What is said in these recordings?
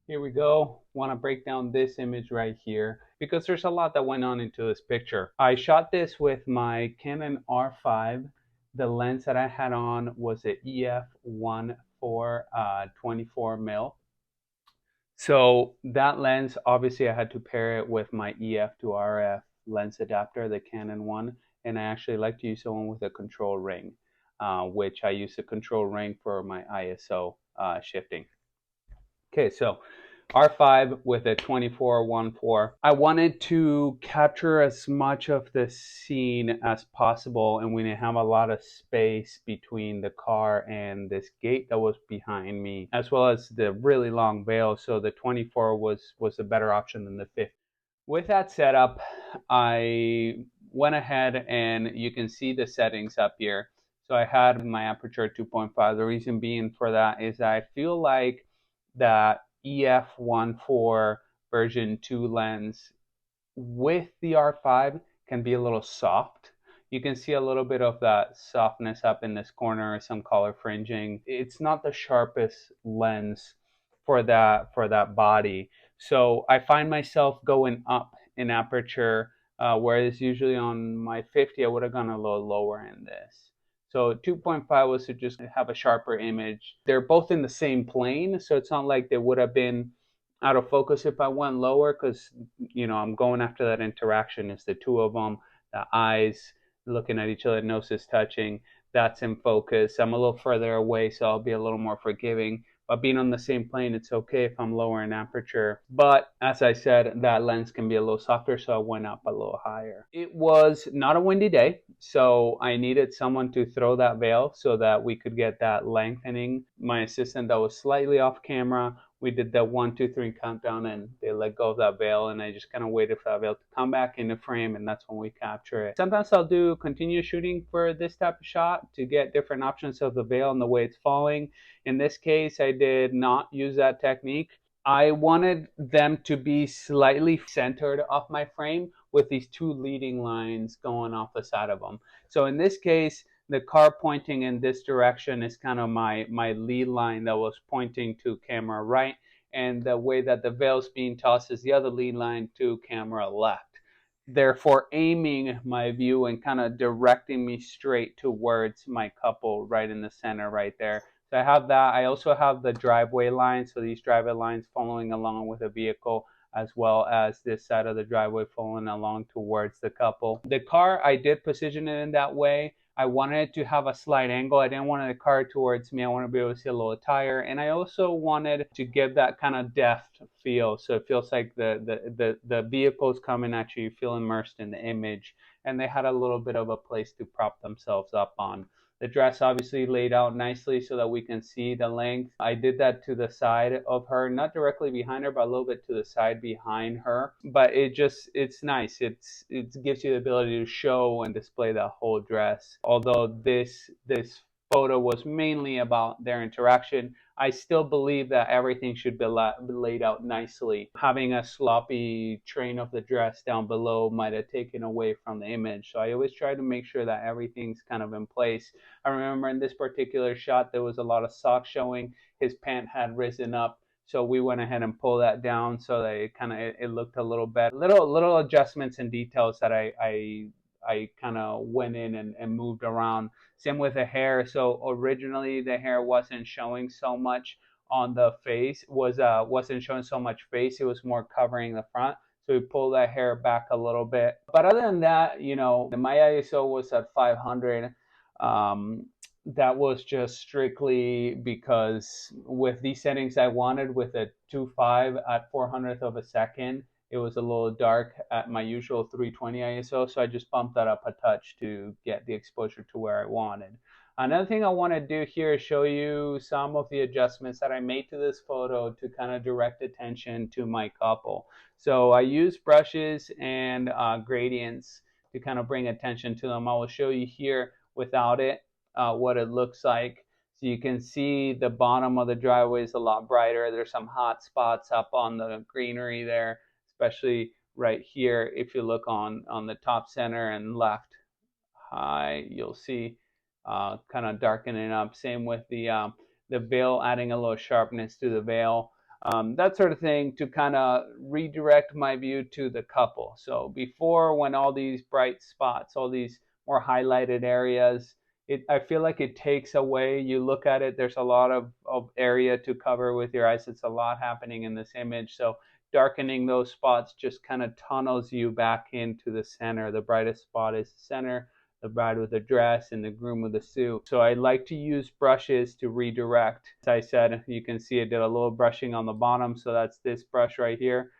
Here we go. Want to break down this image right here because there's a lot that went on into this picture. I shot this with my Canon R5. The lens that I had on was a EF1.4 24 mil. So that lens, obviously, I had to pair it with my EF to RF lens adapter, the Canon one, and I actually like to use the one with a control ring, which I use the control ring for my ISO shifting. Okay, so R5 with a 24-1.4. I wanted to capture as much of the scene as possible, and we didn't have a lot of space between the car and this gate that was behind me, as well as the really long veil. So the 24 was a better option than the 50. With that setup, I went ahead and you can see the settings up here. So I had my aperture 2.5. The reason being for that is that I feel like that EF1.4 version 2 lens with the R5 can be a little soft. You can see a little bit of that softness up in this corner, some color fringing. It's not the sharpest lens for that body. So I find myself going up in aperture, whereas usually on my 50 I would have gone a little lower in this. So 2.5 was to just have a sharper image. They're both in the same plane, so it's not like they would have been out of focus if I went lower, because I'm going after that interaction. It's the two of them, the eyes looking at each other, noses touching. That's in focus. I'm a little further away, so I'll be a little more forgiving. But being on the same plane, it's okay if I'm lower in aperture. But as I said, that lens can be a little softer, so I went up a little higher. It was not a windy day, so I needed someone to throw that veil so that we could get that lengthening. My assistant that was slightly off camera, we did the 1, 2, 3 countdown, and they let go of that veil, and I just kind of waited for that veil to come back in the frame, and that's when we capture it. Sometimes I'll do continuous shooting for this type of shot to get different options of the veil and the way it's falling. In this case, I did not use that technique. I wanted them to be slightly centered off my frame with these two leading lines going off the side of them. So in this case, the car pointing in this direction is kind of my lead line that was pointing to camera right, and the way that the veil's being tossed is the other lead line to camera left, therefore aiming my view and kind of directing me straight towards my couple right in the center right there. So I have that. I also have the driveway lines, so these driveway lines following along with the vehicle, as well as this side of the driveway following along towards the couple. The car, I did position it in that way. I wanted to have a slight angle. I didn't want the car towards me. I want to be able to see a little tire. And I also wanted to give that kind of depth feel. So it feels like the vehicle's coming at you. You feel immersed in the image. And they had a little bit of a place to prop themselves up on. The dress obviously laid out nicely so that we can see the length. I did that to the side of her, not directly behind her, but a little bit to the side behind her. But it's nice. It gives you the ability to show and display the whole dress. Although this photo was mainly about their interaction, I still believe that everything should be laid out nicely. Having a sloppy train of the dress down below might have taken away from the image. So I always try to make sure that everything's kind of in place. I remember in this particular shot, there was a lot of sock showing. His pant had risen up. So we went ahead and pulled that down so that it looked a little better. Little adjustments and details that I kind of went in and moved around. Same with the hair. So originally the hair wasn't showing so much on the face, wasn't showing so much face. It was more covering the front. So we pulled that hair back a little bit. But other than that, my ISO was at 500. That was just strictly because with these settings I wanted with a 2.5 at 400th of a second, it was a little dark at my usual 320 ISO, so I just bumped that up a touch to get the exposure to where I wanted. Another thing I want to do here is show you some of the adjustments that I made to this photo to kind of direct attention to my couple. So I used brushes and gradients to kind of bring attention to them. I will show you here without it what it looks like. So you can see the bottom of the driveway is a lot brighter. There's some hot spots up on the greenery there, especially right here. If you look on the top center and left high, you'll see kind of darkening up. Same with the veil, adding a little sharpness to the veil. that sort of thing, to kind of redirect my view to the couple. So before, when all these bright spots, all these more highlighted areas, I feel like it takes away, you look at it, there's a lot of area to cover with your eyes. It's a lot happening in this image. So darkening those spots just kind of tunnels you back into the center. The brightest spot is the center, the bride with the dress and the groom with the suit. So I like to use brushes to redirect. As I said, you can see I did a little brushing on the bottom, so that's this brush right here.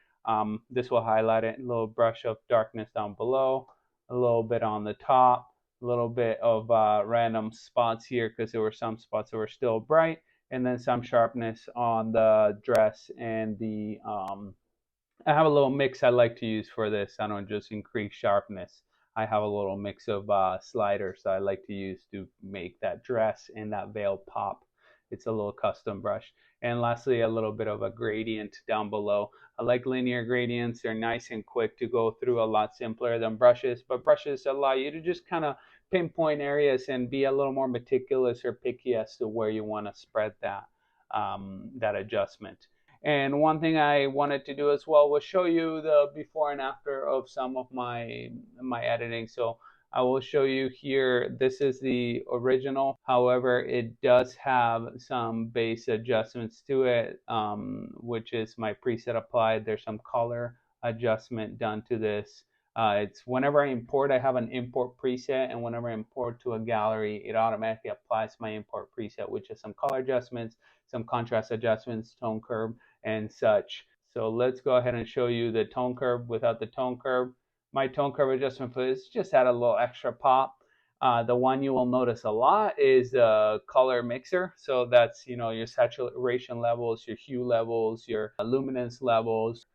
This will highlight it. A little brush of darkness down below, a little bit on the top, a little bit of random spots here because there were some spots that were still bright, and then some sharpness on the dress and the I have a little mix I like to use for this. I don't just increase sharpness. I have a little mix of sliders that I like to use to make that dress and that veil pop. It's a little custom brush. And lastly, a little bit of a gradient down below. I like linear gradients. They're nice and quick to go through, a lot simpler than brushes, but brushes allow you to just kind of pinpoint areas and be a little more meticulous or picky as to where you want to spread that adjustment. And one thing I wanted to do as well was show you the before and after of some of my editing. So I will show you here, this is the original. However, it does have some base adjustments to it, which is my preset applied. There's some color adjustment done to this. It's whenever I import, I have an import preset, and whenever I import to a gallery, it automatically applies my import preset, which is some color adjustments, some contrast adjustments, tone curve, and such. So let's go ahead and show you the tone curve without the tone curve. My tone curve adjustment for this just add a little extra pop. The one you will notice a lot is the color mixer. So that's, your saturation levels, your hue levels, your luminance levels.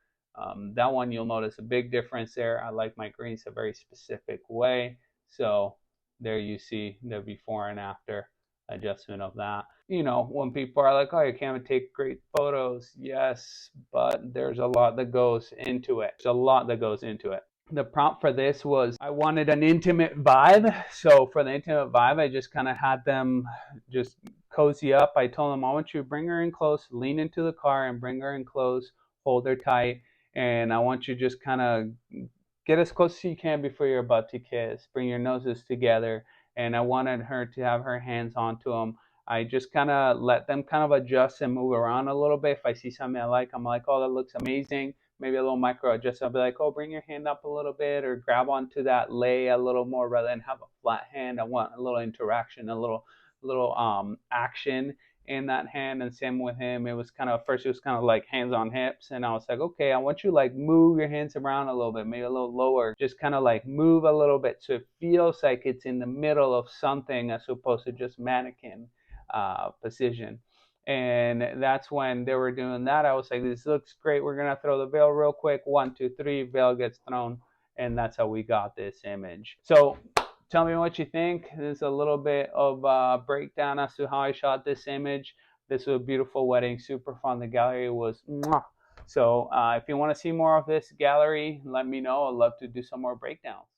That one you'll notice a big difference there. I like my greens a very specific way. So there you see the before and after adjustment of that. When people are like, oh, you can't take great photos. Yes, but there's a lot that goes into it. There's a lot that goes into it. The prompt for this was, I wanted an intimate vibe. So for the intimate vibe, I just kind of had them just cozy up. I told them, I want you to bring her in close, lean into the car and bring her in close, hold her tight. And I want you to just kind of get as close as you can before you're about to kiss. Bring your noses together. And I wanted her to have her hands onto them. I just kind of let them kind of adjust and move around a little bit. If I see something I like, I'm like, oh, that looks amazing. Maybe a little micro adjust. I'll be like, oh, bring your hand up a little bit, or grab onto that lay a little more rather than have a flat hand. I want a little interaction, a little action in that hand. And same with him. It was kind of, first it was kind of like hands on hips, and I was like, okay, I want you to like move your hands around a little bit, maybe a little lower, just kind of like move a little bit so it feels like it's in the middle of something as opposed to just mannequin position. And that's when they were doing that. I was like, this looks great. We're gonna throw the veil real quick. 1, 2, 3, veil gets thrown, and that's how we got this image. So tell me what you think. There's a little bit of breakdown as to how I shot this image. This was a beautiful wedding, super fun. The gallery was mwah. So if you want to see more of this gallery, let me know. I'd love to do some more breakdowns.